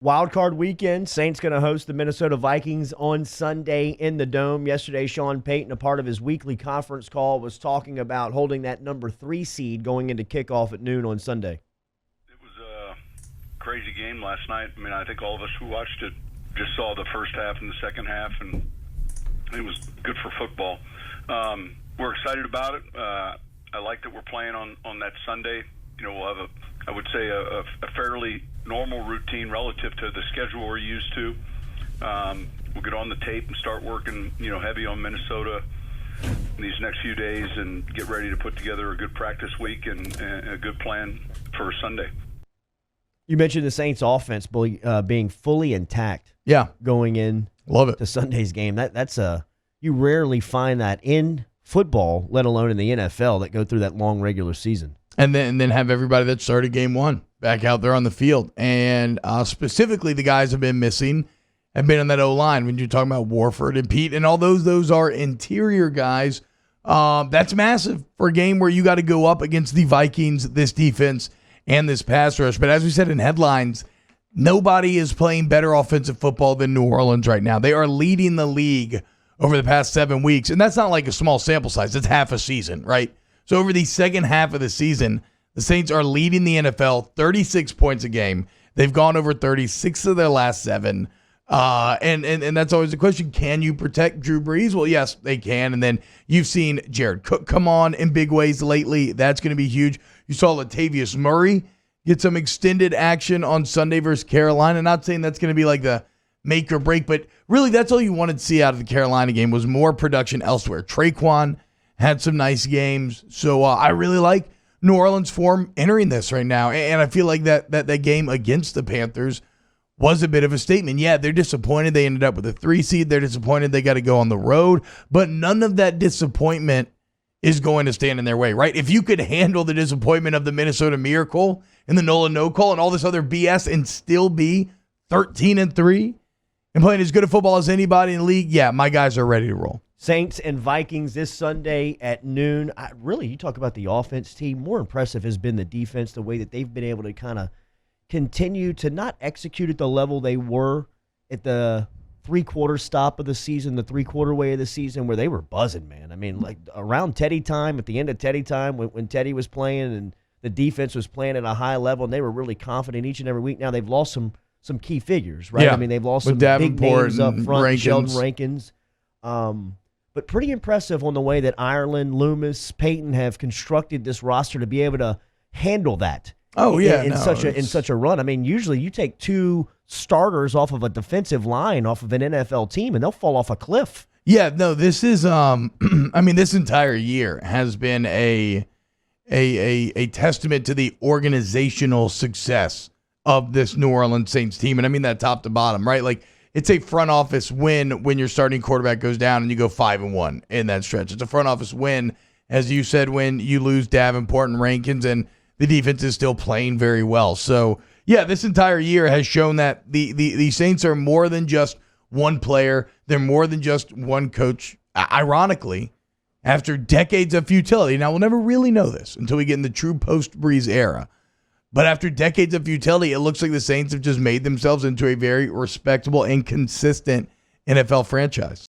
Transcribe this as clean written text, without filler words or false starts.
Wild card weekend, Saints going to host the Minnesota Vikings on Sunday in the Dome. Yesterday, Sean Payton, a part of his weekly conference call, was talking about holding that number 3 seed going into kickoff at noon on Sunday. It was a crazy game last night. I mean, I think all of us who watched it just saw the first half and the second half, and it was good for football. We're excited about it. I like that we're playing on that Sunday. You know, we'll have I would say a fairly normal routine relative to the schedule we're used to. We'll get on the tape and start working, heavy on Minnesota in these next few days and get ready to put together a good practice week and a good plan for Sunday. You mentioned the Saints offense being fully intact. Yeah. Going in Love it. to Sunday's game. You rarely find that in football, let alone in the NFL, that go through that long regular season. And then have everybody that started game one back out there on the field. And specifically, the guys have been missing, have been on that O-line. When you're talking about Warford and Peat and all those are interior guys. That's massive for a game where you got to go up against the Vikings, this defense, and this pass rush. But as we said in headlines, nobody is playing better offensive football than New Orleans right now. They are leading the league over the past 7 weeks. And that's not like a small sample size. It's half a season, right? So over the second half of the season, the Saints are leading the NFL 36 points a game. They've gone over 36 of their last 7. And that's always the question. Can you protect Drew Brees? Well, yes, they can. And then you've seen Jared Cook come on in big ways lately. That's going to be huge. You saw Latavius Murray get some extended action on Sunday versus Carolina. Not saying that's going to be like the make or break, but really that's all you wanted to see out of the Carolina game was more production elsewhere. Traquan had some nice games. So I really like New Orleans' form entering this right now. And I feel like that game against the Panthers was a bit of a statement. Yeah, they're disappointed they ended up with a 3 seed. They're disappointed they got to go on the road. But none of that disappointment is going to stand in their way, right? If you could handle the disappointment of the Minnesota Miracle and the Nolan No Call and all this other BS and still be 13-3 and playing as good a football as anybody in the league, yeah, my guys are ready to roll. Saints and Vikings this Sunday at noon. You talk about the offense team. More impressive has been the defense, the way that they've been able to kind of continue to not execute at the level they were at the three-quarter stop of the season, the three-quarter way of the season, where they were buzzing, man. I mean, like around Teddy time, at the end of Teddy time, when Teddy was playing and the defense was playing at a high level, and they were really confident each and every week. Now they've lost some key figures, right? Yeah. I mean, they've lost With some big Davenport names up and front, Rankins. Sheldon Rankins. But pretty impressive on the way that Ireland, Loomis, Payton have constructed this roster to be able to handle that. Oh yeah, in such a run. I mean, usually you take 2 starters off of a defensive line, off of an NFL team, and they'll fall off a cliff. Yeah, no, this is I mean, this entire year has been a testament to the organizational success of this New Orleans Saints team. And I mean that top to bottom, right? Like it's a front office win when your starting quarterback goes down and you go 5-1 in that stretch. It's a front office win, as you said, when you lose Davenport and Rankins and the defense is still playing very well. So, yeah, this entire year has shown that the Saints are more than just one player. They're more than just one coach. Ironically, after decades of futility, now we'll never really know this until we get in the true post-Brees era, but after decades of futility, it looks like the Saints have just made themselves into a very respectable and consistent NFL franchise.